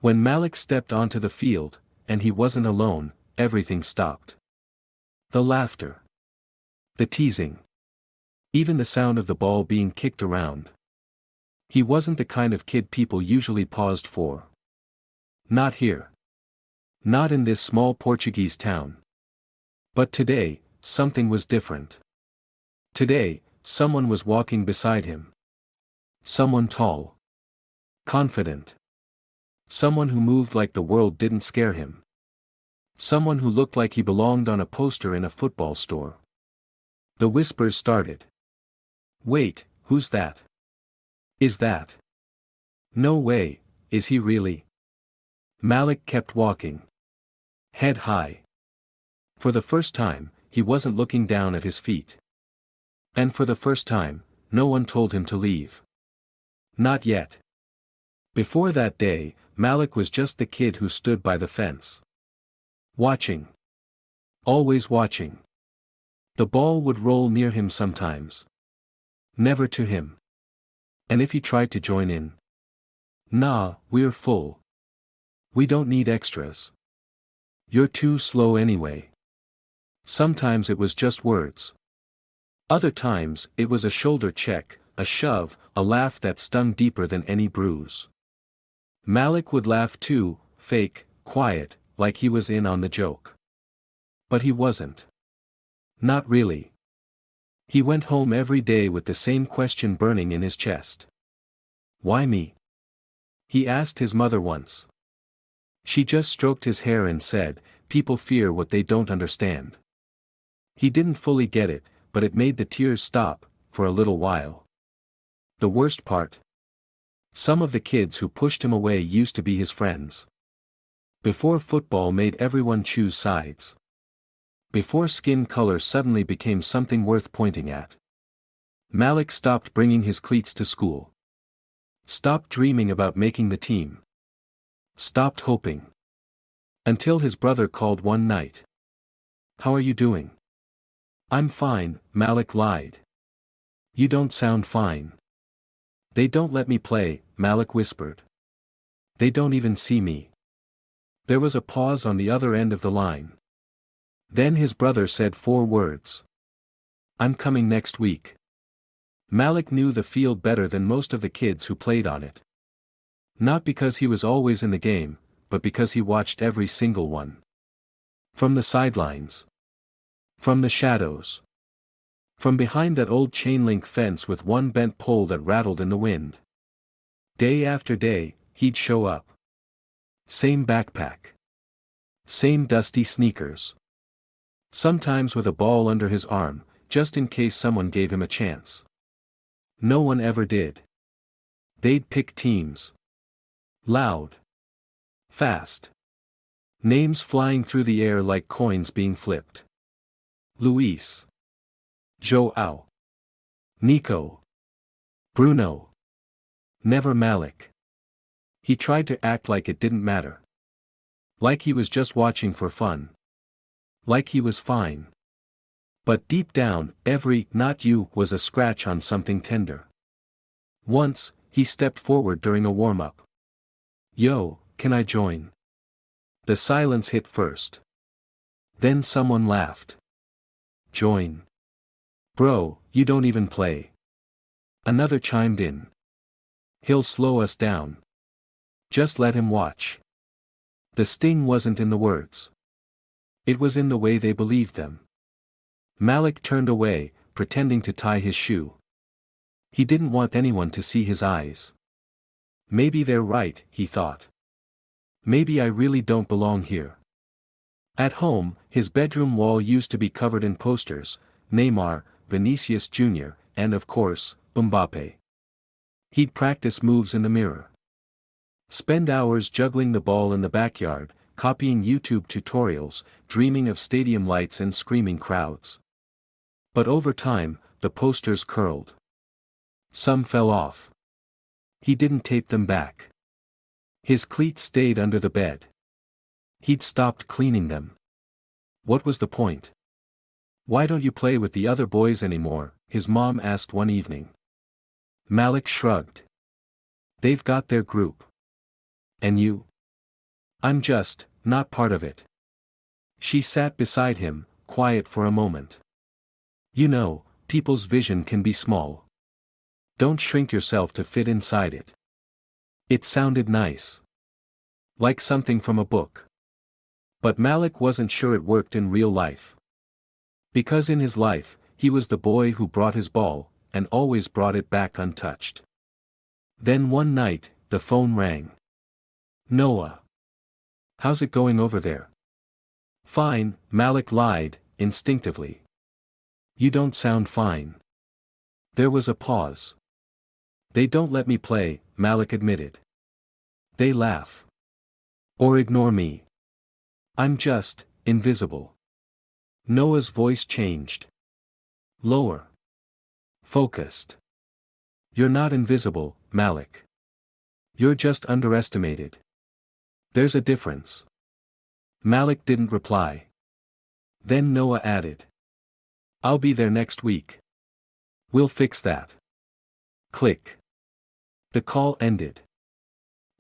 When Malik stepped onto the field, and he wasn't alone, everything stopped. The laughter. The teasing. Even the sound of the ball being kicked around. He wasn't the kind of kid people usually paused for. Not here. Not in this small Portuguese town. But today, something was different. Today, someone was walking beside him. Someone tall. Confident. Someone who moved like the world didn't scare him. Someone who looked like he belonged on a poster in a football store. The whispers started. Wait, who's that? Is that? No way, is he really? Malik kept walking. Head high. For the first time, he wasn't looking down at his feet. And for the first time, no one told him to leave. Not yet. Before that day, Malik was just the kid who stood by the fence. Watching. Always watching. The ball would roll near him sometimes. Never to him. And if he tried to join in. Nah, we're full. We don't need extras. You're too slow anyway. Sometimes it was just words. Other times, it was a shoulder check, a shove, a laugh that stung deeper than any bruise. Malik would laugh too, fake, quiet, like he was in on the joke. But he wasn't. Not really. He went home every day with the same question burning in his chest. Why me? He asked his mother once. She just stroked his hair and said, people fear what they don't understand. He didn't fully get it, but it made the tears stop, for a little while. The worst part? Some of the kids who pushed him away used to be his friends. Before football made everyone choose sides. Before skin color suddenly became something worth pointing at. Malik stopped bringing his cleats to school. Stopped dreaming about making the team. Stopped hoping. Until his brother called one night. How are you doing? I'm fine, Malik lied. You don't sound fine. They don't let me play, Malik whispered. They don't even see me. There was a pause on the other end of the line. Then his brother said 4 words. I'm coming next week. Malik knew the field better than most of the kids who played on it. Not because he was always in the game, but because he watched every single one. From the sidelines. From the shadows. From behind that old chain-link fence with one bent pole that rattled in the wind. Day after day, he'd show up. Same backpack. Same dusty sneakers. Sometimes with a ball under his arm, just in case someone gave him a chance. No one ever did. They'd pick teams. Loud. Fast. Names flying through the air like coins being flipped. Luis. João. Nico. Bruno. Never Malik. He tried to act like it didn't matter. Like he was just watching for fun. Like he was fine. But deep down, every "not you" was a scratch on something tender. Once, he stepped forward during a warm-up. Yo, can I join? The silence hit first. Then someone laughed. Join. Bro, you don't even play. Another chimed in. He'll slow us down. Just let him watch. The sting wasn't in the words. It was in the way they believed them. Malik turned away, pretending to tie his shoe. He didn't want anyone to see his eyes. Maybe they're right, he thought. Maybe I really don't belong here. At home, his bedroom wall used to be covered in posters, Neymar, Vinicius Jr., and of course, Mbappe. He'd practice moves in the mirror. Spend hours juggling the ball in the backyard, copying YouTube tutorials, dreaming of stadium lights and screaming crowds. But over time, the posters curled. Some fell off. He didn't tape them back. His cleats stayed under the bed. He'd stopped cleaning them. What was the point? Why don't you play with the other boys anymore? His mom asked one evening. Malik shrugged. They've got their group. And you? I'm just, not part of it. She sat beside him, quiet for a moment. You know, people's vision can be small. Don't shrink yourself to fit inside it. It sounded nice. Like something from a book. But Malik wasn't sure it worked in real life. Because in his life, he was the boy who brought his ball, and always brought it back untouched. Then one night, the phone rang. Noah. How's it going over there? Fine, Malik lied, instinctively. You don't sound fine. There was a pause. They don't let me play, Malik admitted. They laugh. Or ignore me. I'm just, invisible. Noah's voice changed. Lower. Focused. You're not invisible, Malik. You're just underestimated. There's a difference. Malik didn't reply. Then Noah added. I'll be there next week. We'll fix that. Click. The call ended.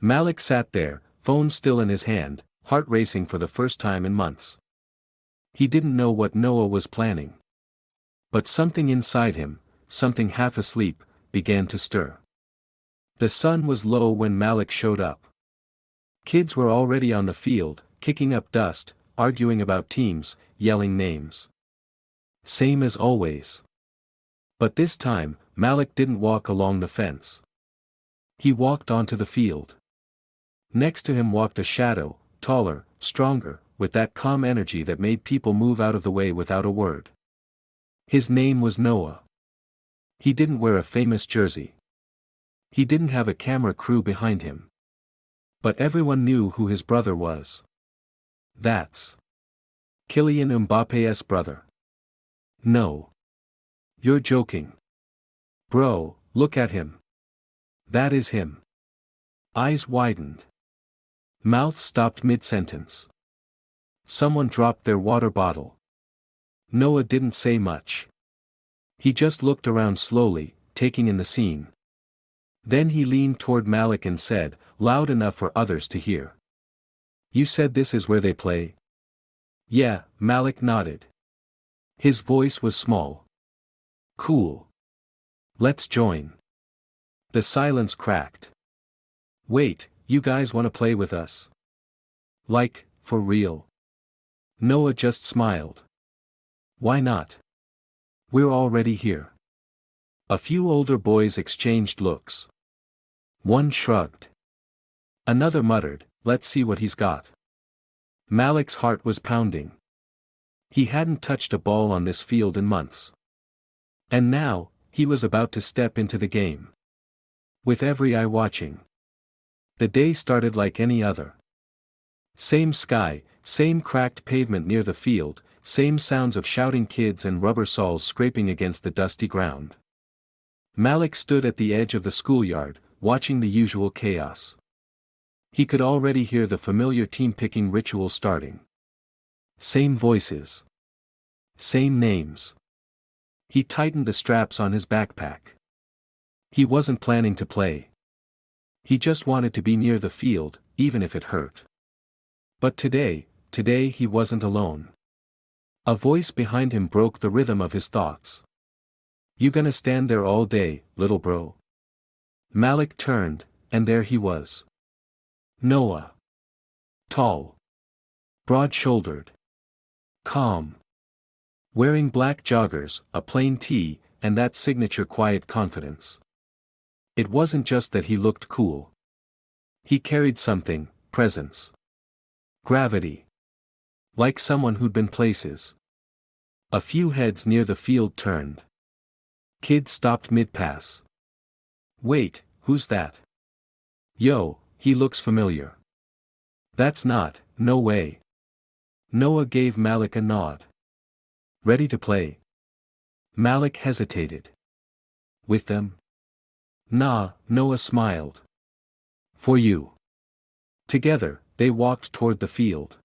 Malik sat there, phone still in his hand, heart racing for the first time in months. He didn't know what Noah was planning. But something inside him, something half asleep, began to stir. The sun was low when Malik showed up. Kids were already on the field, kicking up dust, arguing about teams, yelling names. Same as always. But this time, Malik didn't walk along the fence. He walked onto the field. Next to him walked a shadow, taller, stronger, with that calm energy that made people move out of the way without a word. His name was Noah. He didn't wear a famous jersey. He didn't have a camera crew behind him. But everyone knew who his brother was. That's Kylian Mbappe's brother. No. You're joking. Bro, look at him. That is him. Eyes widened. Mouth stopped mid-sentence. Someone dropped their water bottle. Noah didn't say much. He just looked around slowly, taking in the scene. Then he leaned toward Malik and said, loud enough for others to hear. You said this is where they play? Yeah, Malik nodded. His voice was small. Cool. Let's join. The silence cracked. Wait, you guys want to play with us? Like, for real? Noah just smiled. Why not? We're already here. A few older boys exchanged looks. One shrugged. Another muttered, let's see what he's got. Malik's heart was pounding. He hadn't touched a ball on this field in months. And now, he was about to step into the game. With every eye watching. The day started like any other. Same sky, same cracked pavement near the field, same sounds of shouting kids and rubber soles scraping against the dusty ground. Malik stood at the edge of the schoolyard, watching the usual chaos. He could already hear the familiar team-picking ritual starting. Same voices. Same names. He tightened the straps on his backpack. He wasn't planning to play. He just wanted to be near the field, even if it hurt. But today he wasn't alone. A voice behind him broke the rhythm of his thoughts. You gonna stand there all day, little bro? Malik turned, and there he was. Noah. Tall. Broad-shouldered. Calm. Wearing black joggers, a plain tee, and that signature quiet confidence. It wasn't just that he looked cool. He carried something, presence. Gravity. Like someone who'd been places. A few heads near the field turned. Kids stopped mid-pass. Wait, who's that? Yo, he looks familiar. That's not, no way. Noah gave Malik a nod. Ready to play? Malik hesitated. With them? Nah, Noah smiled. For you. Together, they walked toward the field.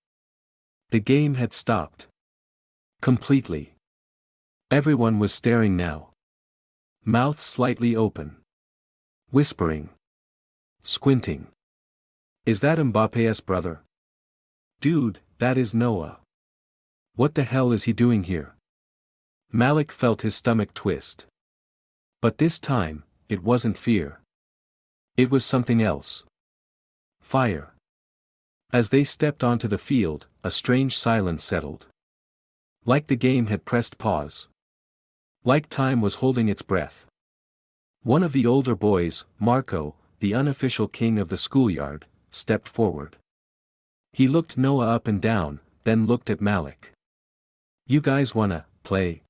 The game had stopped. Completely. Everyone was staring now. Mouths slightly open. Whispering. Squinting. Is that Mbappe's brother? Dude, that is Noah. What the hell is he doing here? Malik felt his stomach twist. But this time, it wasn't fear. It was something else. Fire. As they stepped onto the field, a strange silence settled. Like the game had pressed pause. Like time was holding its breath. One of the older boys, Marco, the unofficial king of the schoolyard, stepped forward. He looked Noah up and down, then looked at Malik. You guys wanna play?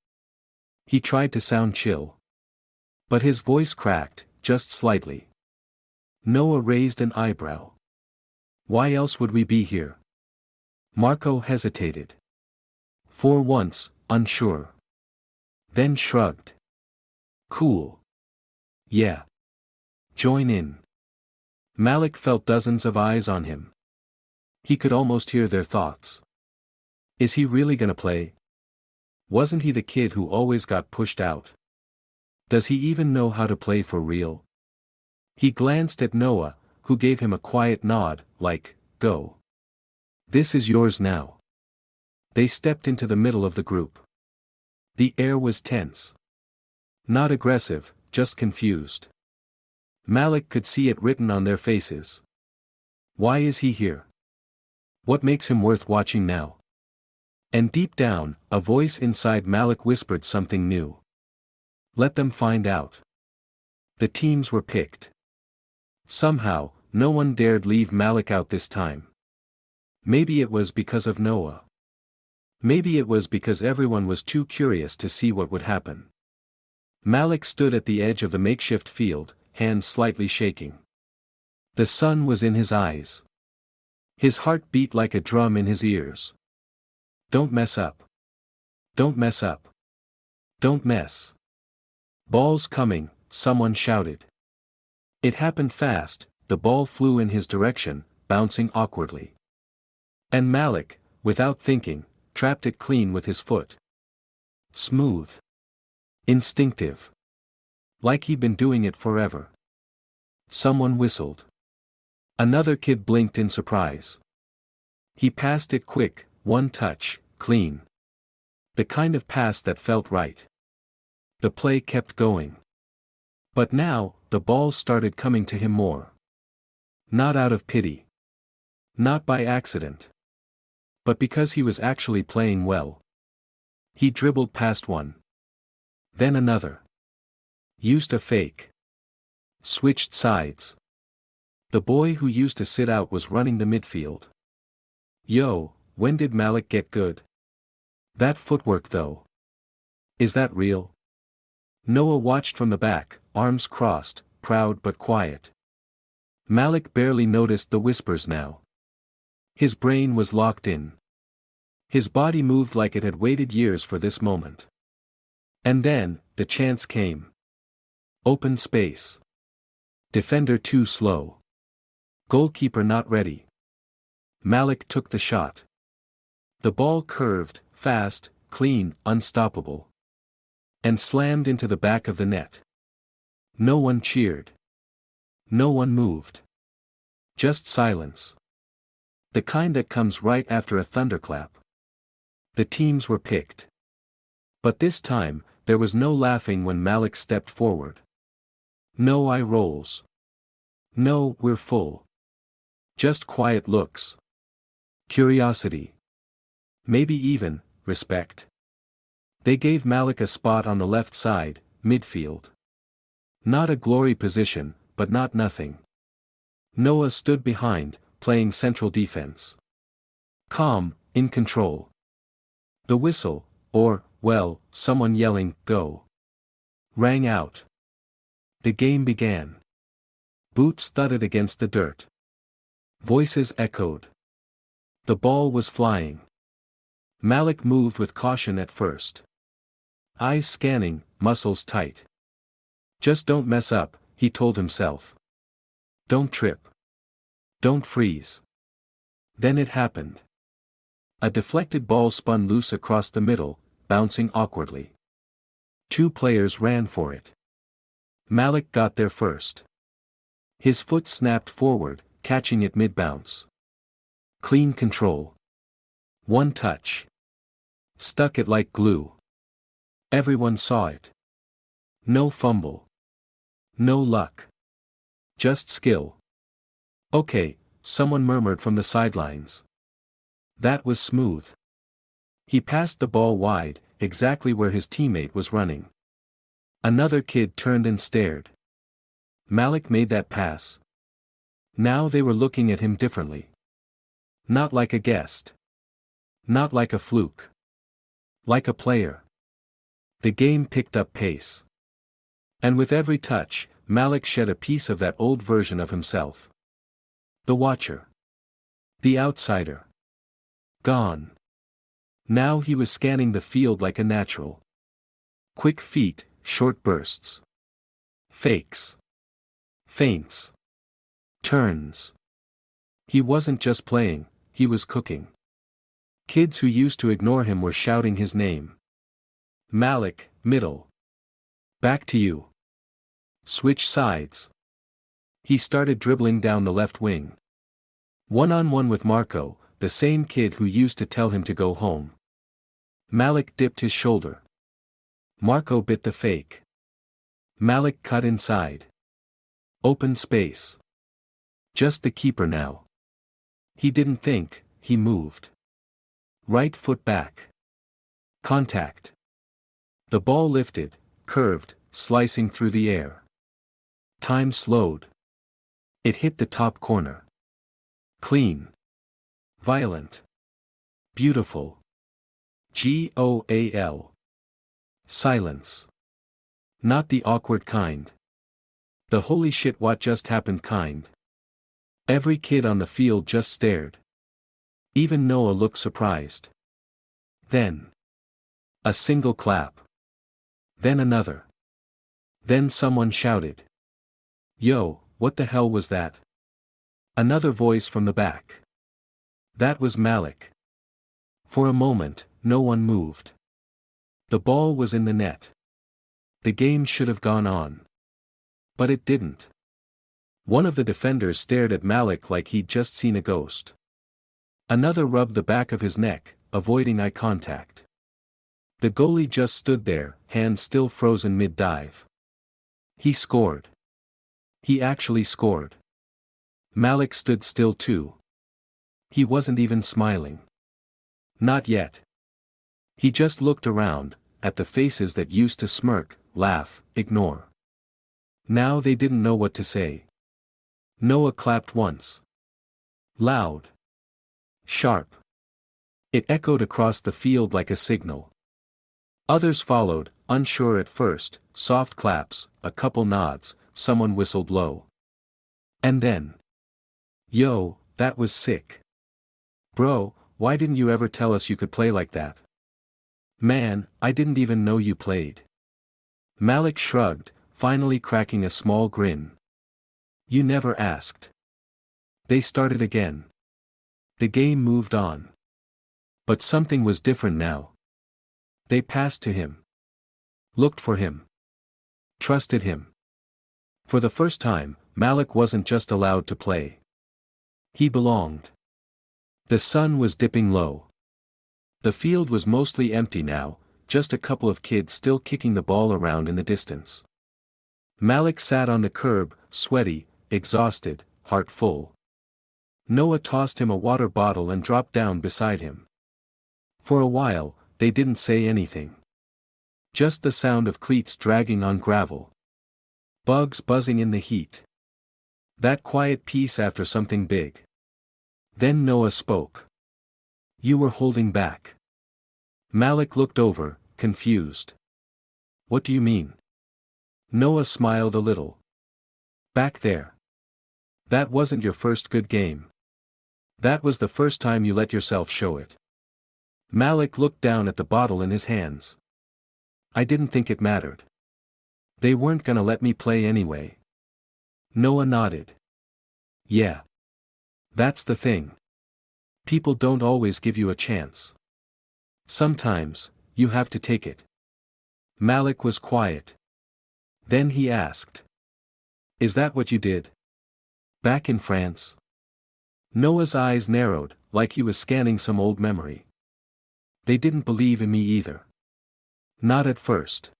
He tried to sound chill. But his voice cracked, just slightly. Noah raised an eyebrow. Why else would we be here? Marco hesitated. For once, unsure. Then shrugged. Cool. Yeah. Join in. Malik felt dozens of eyes on him. He could almost hear their thoughts. Is he really gonna play? Wasn't he the kid who always got pushed out? Does he even know how to play for real? He glanced at Noah, who gave him a quiet nod, like, go. This is yours now. They stepped into the middle of the group. The air was tense. Not aggressive, just confused. Malik could see it written on their faces. Why is he here? What makes him worth watching now? And deep down, a voice inside Malik whispered something new. Let them find out. The teams were picked. Somehow, no one dared leave Malik out this time. Maybe it was because of Noah. Maybe it was because everyone was too curious to see what would happen. Malik stood at the edge of the makeshift field, hands slightly shaking. The sun was in his eyes. His heart beat like a drum in his ears. Don't mess up. Don't mess up. Don't mess. Ball's coming, someone shouted. It happened fast, the ball flew in his direction, bouncing awkwardly. And Malik, without thinking, trapped it clean with his foot. Smooth. Instinctive. Like he'd been doing it forever. Someone whistled. Another kid blinked in surprise. He passed it quick, one touch, clean. The kind of pass that felt right. The play kept going. But now, the balls started coming to him more. Not out of pity. Not by accident. But because he was actually playing well. He dribbled past one. Then another. Used a fake. Switched sides. The boy who used to sit out was running the midfield. Yo, when did Malik get good? That footwork though. Is that real? Noah watched from the back, arms crossed, proud but quiet. Malik barely noticed the whispers now. His brain was locked in. His body moved like it had waited years for this moment. And then, the chance came. Open space. Defender too slow. Goalkeeper not ready. Malik took the shot. The ball curved, fast, clean, unstoppable. And slammed into the back of the net. No one cheered. No one moved. Just silence. The kind that comes right after a thunderclap. The teams were picked. But this time, there was no laughing when Malik stepped forward. No eye rolls. No, we're full. Just quiet looks. Curiosity. Maybe even, respect. They gave Malik a spot on the left side, midfield. Not a glory position, but not nothing. Noah stood behind, playing central defense. Calm, in control. The whistle, or, well, someone yelling, go, rang out. The game began. Boots thudded against the dirt. Voices echoed. The ball was flying. Malik moved with caution at first. Eyes scanning, muscles tight. Just don't mess up, he told himself. Don't trip. Don't freeze. Then it happened. A deflected ball spun loose across the middle, bouncing awkwardly. Two players ran for it. Malik got there first. His foot snapped forward, catching it mid-bounce. Clean control. One touch. Stuck it like glue. Everyone saw it. No fumble. No luck. Just skill. Okay, someone murmured from the sidelines. That was smooth. He passed the ball wide, exactly where his teammate was running. Another kid turned and stared. Malik made that pass. Now they were looking at him differently. Not like a guest. Not like a fluke. Like a player. The game picked up pace. And with every touch, Malik shed a piece of that old version of himself. The watcher. The outsider. Gone. Now he was scanning the field like a natural. Quick feet, short bursts. Fakes. Feints. Turns. He wasn't just playing, he was cooking. Kids who used to ignore him were shouting his name. Malik, middle. Back to you. Switch sides. He started dribbling down the left wing. One-on-one with Marco, the same kid who used to tell him to go home. Malik dipped his shoulder. Marco bit the fake. Malik cut inside. Open space. Just the keeper now. He didn't think, he moved. Right foot back. Contact. The ball lifted, curved, slicing through the air. Time slowed. It hit the top corner. Clean. Violent. Beautiful. Goal. Silence. Not the awkward kind. The holy shit what just happened kind. Every kid on the field just stared. Even Noah looked surprised. Then. A single clap. Then another. Then someone shouted. Yo, what the hell was that? Another voice from the back. That was Malik. For a moment, no one moved. The ball was in the net. The game should have gone on. But it didn't. One of the defenders stared at Malik like he'd just seen a ghost. Another rubbed the back of his neck, avoiding eye contact. The goalie just stood there, hands still frozen mid-dive. He scored. He actually scored. Malik stood still too. He wasn't even smiling. Not yet. He just looked around, at the faces that used to smirk, laugh, ignore. Now they didn't know what to say. Noah clapped once. Loud. Sharp. It echoed across the field like a signal. Others followed, unsure at first, soft claps, a couple nods, someone whistled low. And then. Yo, that was sick. Bro, why didn't you ever tell us you could play like that? Man, I didn't even know you played. Malik shrugged, finally cracking a small grin. You never asked. They started again. The game moved on. But something was different now. They passed to him. Looked for him. Trusted him. For the first time, Malik wasn't just allowed to play. He belonged. The sun was dipping low. The field was mostly empty now, just a couple of kids still kicking the ball around in the distance. Malik sat on the curb, sweaty, exhausted, heart full. Noah tossed him a water bottle and dropped down beside him. For a while, they didn't say anything. Just the sound of cleats dragging on gravel. Bugs buzzing in the heat. That quiet peace after something big. Then Noah spoke. You were holding back. Malik looked over, confused. What do you mean? Noah smiled a little. Back there. That wasn't your first good game. That was the first time you let yourself show it. Malik looked down at the bottle in his hands. I didn't think it mattered. They weren't gonna let me play anyway. Noah nodded. Yeah. That's the thing. People don't always give you a chance. Sometimes, you have to take it. Malik was quiet. Then he asked. Is that what you did? Back in France? Noah's eyes narrowed, like he was scanning some old memory. They didn't believe in me either. Not at first.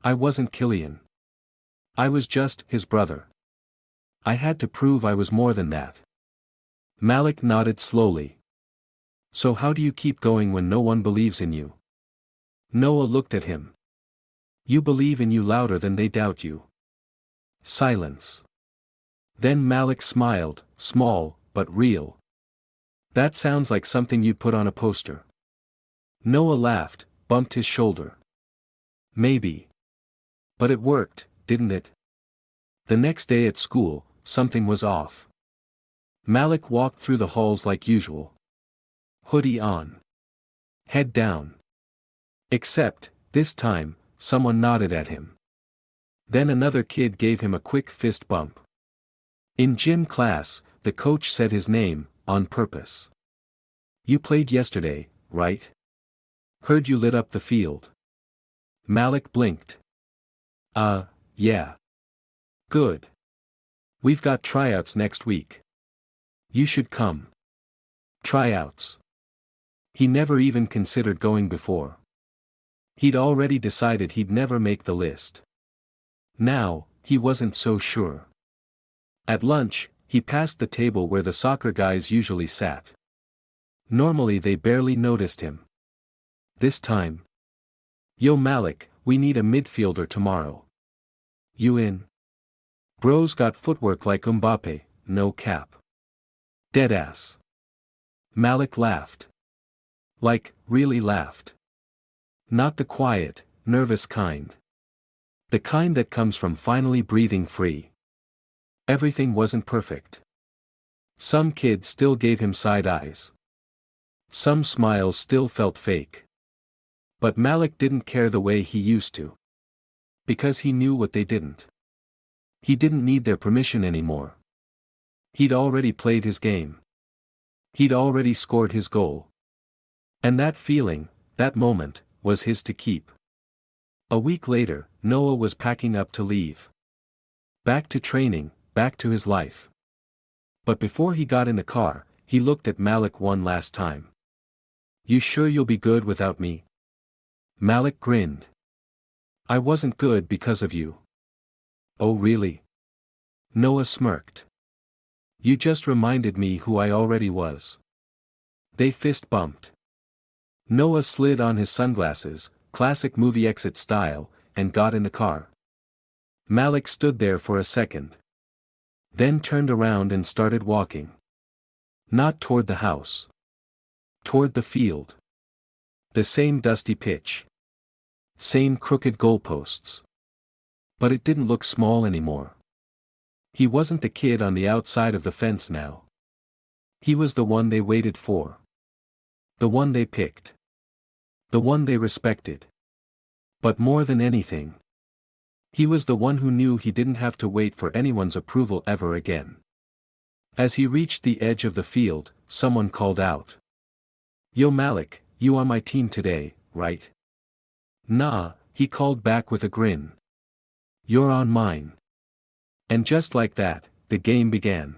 I wasn't Killian. I was just his brother. I had to prove I was more than that. Malik nodded slowly. So how do you keep going when no one believes in you? Noah looked at him. You believe in you louder than they doubt you. Silence. Then Malik smiled, small, but real. That sounds like something you'd put on a poster. Noah laughed, bumped his shoulder. Maybe. But it worked, didn't it? The next day at school, something was off. Malik walked through the halls like usual. Hoodie on. Head down. Except, this time, someone nodded at him. Then another kid gave him a quick fist bump. In gym class, the coach said his name, on purpose. You played yesterday, right? Heard you lit up the field. Malik blinked. Yeah. Good. We've got tryouts next week. You should come. Tryouts. He never even considered going before. He'd already decided he'd never make the list. Now, he wasn't so sure. At lunch, he passed the table where the soccer guys usually sat. Normally they barely noticed him. This time. Yo Malik, we need a midfielder tomorrow. You in? Bro's got footwork like Mbappe, no cap. Deadass. Malik laughed. Like, really laughed. Not the quiet, nervous kind. The kind that comes from finally breathing free. Everything wasn't perfect. Some kids still gave him side eyes. Some smiles still felt fake. But Malik didn't care the way he used to. Because he knew what they didn't. He didn't need their permission anymore. He'd already played his game. He'd already scored his goal. And that feeling, that moment, was his to keep. A week later, Noah was packing up to leave. Back to training, back to his life. But before he got in the car, he looked at Malik one last time. You sure you'll be good without me? Malik grinned. I wasn't good because of you. Oh really? Noah smirked. You just reminded me who I already was. They fist bumped. Noah slid on his sunglasses, classic movie exit style, and got in the car. Malik stood there for a second. Then turned around and started walking. Not toward the house. Toward the field. The same dusty pitch. Same crooked goalposts. But it didn't look small anymore. He wasn't the kid on the outside of the fence now. He was the one they waited for. The one they picked. The one they respected. But more than anything, he was the one who knew he didn't have to wait for anyone's approval ever again. As he reached the edge of the field, someone called out. Yo Malik, you on my team today, right? Nah, he called back with a grin. You're on mine. And just like that, the game began.